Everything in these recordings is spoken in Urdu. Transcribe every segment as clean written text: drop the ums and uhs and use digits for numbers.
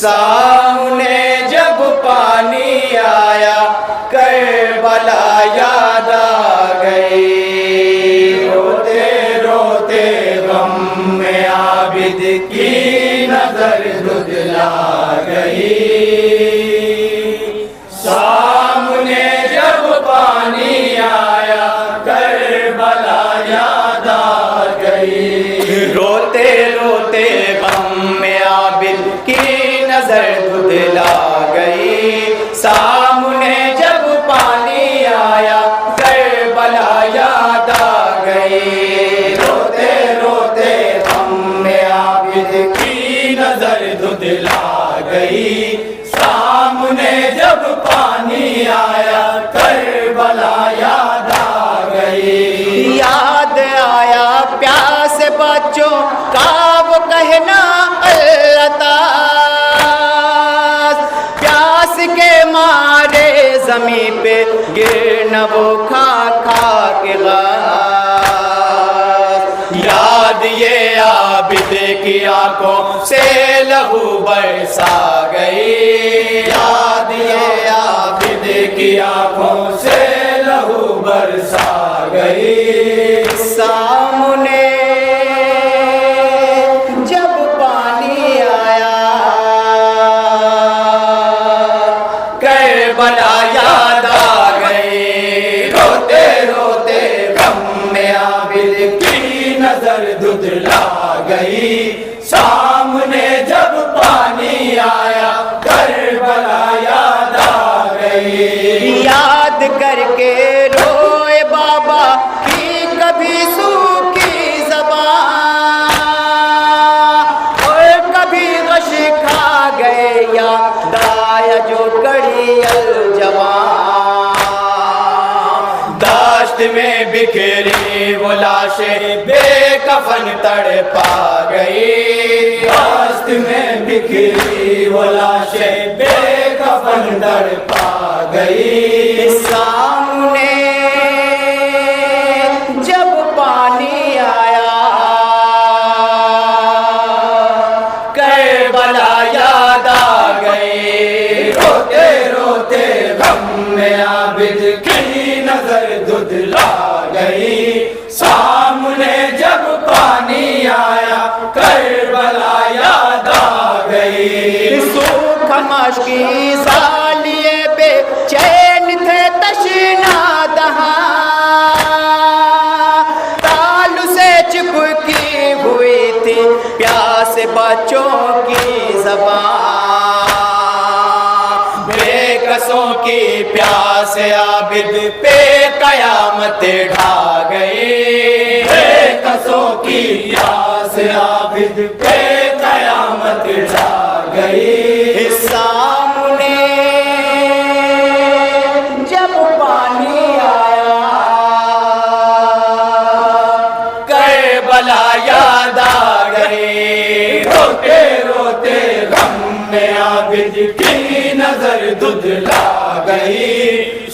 سامنے جب پانی آیا کربلا یاد آ گئی، روتے روتے غم میں عابد کی نظر دھندلا گئی، سامنے جب پانی آیا کربلا یاد آ گئی، روتے روتے غم میں عابد کی نظر دھندلا گئی، سامنے جب پانی آیا کربلا یاد آ گئی، روتے روتے غم میں عابد کی نظر دھندلا گئی، سامنے جب پانی آیا کربلا یاد آ گئی، یاد آیا پیاس بچوں کا وہ کہنا الطاف، پیاس کے مارے زمین پہ گرنا وہ کھا کھا کے غاز، یاد یہ عابد کی آنکھوں سے لہو برسا گئی، یاد یہ عابد کی آنکھوں سے لہو برسا گئی، سامنے جب پانی آیا کربلا یاد آ گئی، روتے روتے غم میں عابد کی نظر دھندلا گئی، سامنے جب پانی آیا کربلا یاد آ گئی، یاد کر کے روئے بابا کی کبھی سوکھی زبان، اور کبھی غش کھا گئے یاد آیا جو کڑی الجوان، داشت میں بکھری وہ لاشیں بے کفن تڑپا گئی، داشت میں بکھری وہ لاشیں بے کفن تڑپا گئی، سامنے جب پانی آیا کربلا یاد آ گئی، روتے روتے غم میں عابد کی نظر دھندلا گئی، سامنے جب پانی آیا کربلا یاد آ گئی، سوکھ مشکی سالیے بے چین تھے تشنا دہاں، تالو سے چپکی ہوئی تھی پیاس بچوں کی زبان، بے کسوں کی پیاس عابد پہ قیامت ڈھا گئی، بے کسوں کی پیاس عابد پہ قیامت ڈھا گئی، سامنے جب پانی آیا کربلا یاد آ گئی، روتے روتے غم میں عابد کی نظر دھندلا گئی،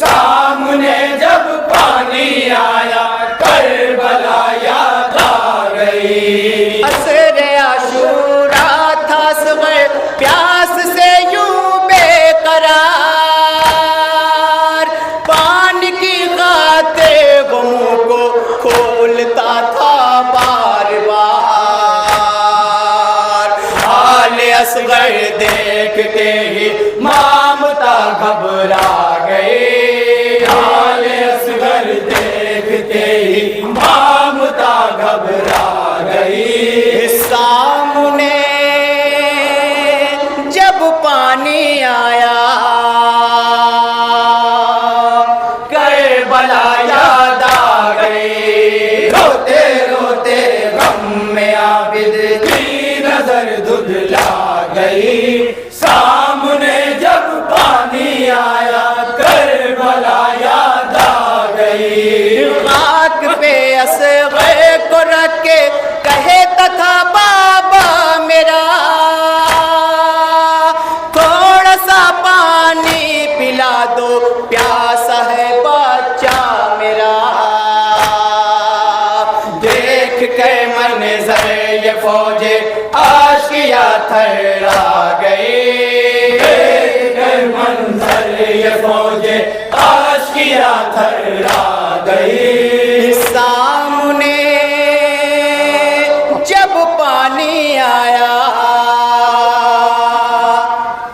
سامنے جب پانی آیا کربلا یاد آ گئی، عصر عاشورا تھا صغیر پیاس سے یوں بے قرار، پانی کی خاطر وہ منہ کو کھولتا تھا بار بار، حال اصغر دیکھتے ہی مامتا گھبرا گئی، حال اصغر دیکھتے ہی مامتا گھبرا گئی، سامنے جب پانی آیا کربلا یاد آ گئی، روتے روتے غم میں عابد کی نظر دھندلا گئی، سامنے جب پانی آیا کربلا یاد آ گئی، خاک پہ اصغر کو رکھ کے کہتا تھا بابا میرا تھوڑا سا پانی پلا دو پیاسا ہے بچہ میرا، دیکھ کے منظر یہ فوج آشکیا تھرا گئی، منظر یہ فوج آشکیا تھرا گئی، سامنے جب پانی آیا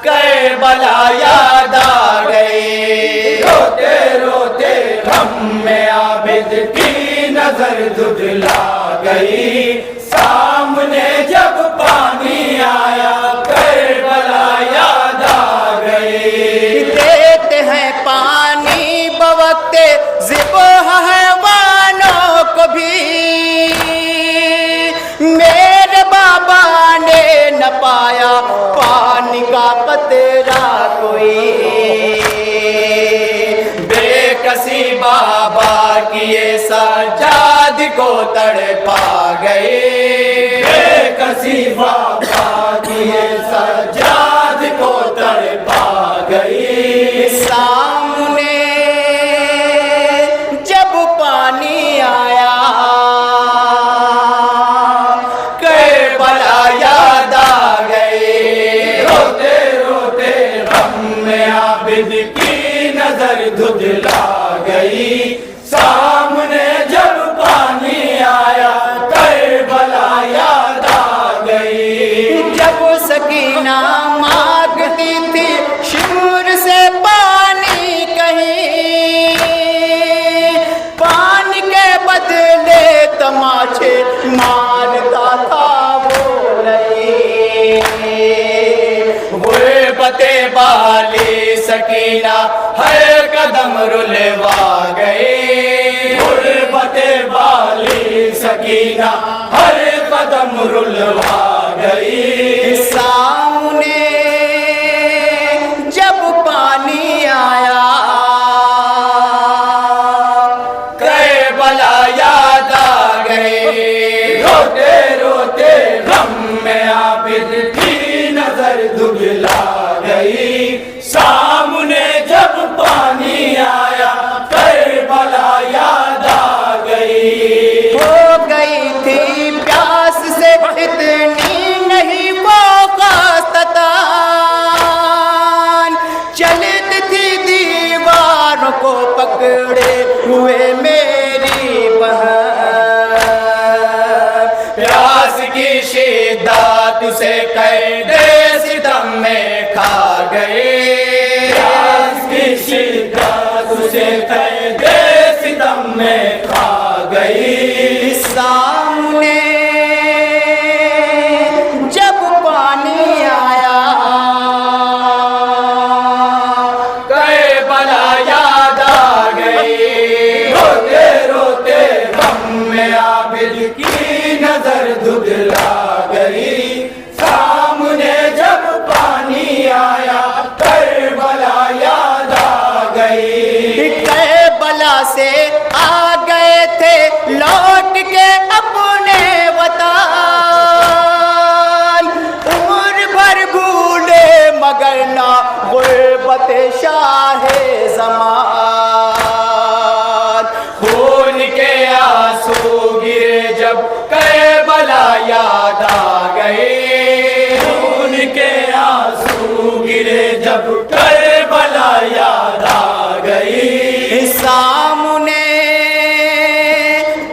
کربلا یاد آ گئی، روتے روتے غم میں عابد کی نظر دھدلا گئی، سامنے جب پانی آیا کربلا یاد آ گئی، دیتے ہیں پانی بوقت ذبح حیوانوں کو بھی، میرے بابا نے نہ پایا پانی کا قطرہ کوئی، بے کسی بابا کیے سجاد کو تڑپا گئے، بے کسی بابا کیے سجاد کو تڑپا گئی، سامنے جب پانی آیا کربلا یاد آ گئی، روتے روتے غم میں عابد کی نظر دھدلا گئی، سامنے جب پانی آیا کربلا یاد آ گئی، جب سکینہ مانگتی تھی شور سے پانی کہیں، پانی کے بدلے تماچے مارتا تھا وہ نہیں، غربت والی سکینہ ہر قدم رلوا گئی، غربت والی سکینہ ہر قدم رلوا گئی، سامنے جب پانی آیا کربلا یاد آ گئی، روتے روتے غم میں عابد کی نظر دھدلا گئی، سامنے جب پانی آیا کربلا یاد آ گئی، ہو گئی تھی پیاس سے اتنی نہیں وہ قاصدان، چلتی تھی دیواروں کو پکڑے ہوئے میری بہن، پیاس کی شدت سے قید ستم میں کھا گئے، پیاس کی شدت سے قید ستم میں کھا گئی، سامنے جب پانی آیا کربلا یاد آ گئی، روتے روتے غم میں عابد کی نظر دھدلا گئی، سامنے جب پانی آیا کربلا یاد آ گئی، کربلا سے آ گئے تھے لوٹ کے اپنے وطن، عمر بھر بھولے مگر نہ غربت شاہ زمان، خون کے آنسو گرے جب کربلا یاد آ گئے، خون کے آنسو گرے جب کربلا یاد آ گئی، سامنے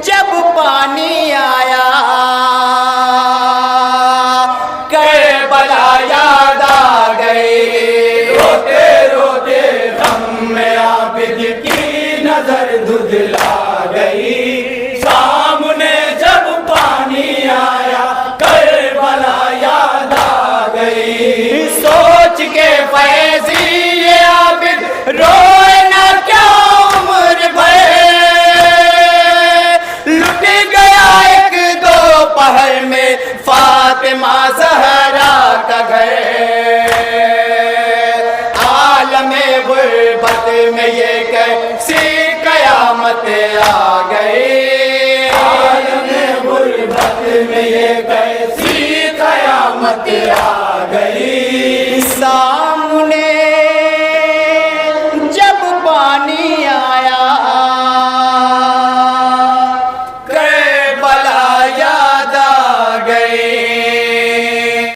جب پانی آیا کربلا یاد آ گئی، روتے روتے غم میں عابد کی نظر دھدلا گئی، سامنے جب پانی آیا کربلا یاد آ گئی، سوچ کے فیضی یہ عابد روئے نہ کیا عمر بھر، لٹ گیا ایک دو پہر میں فاطمہ زہرا کا گھر، عالم غربت میں یہ کیسی قیامت آ گئی، عالم غربت میں یہ کیسی قیامت آ گئی،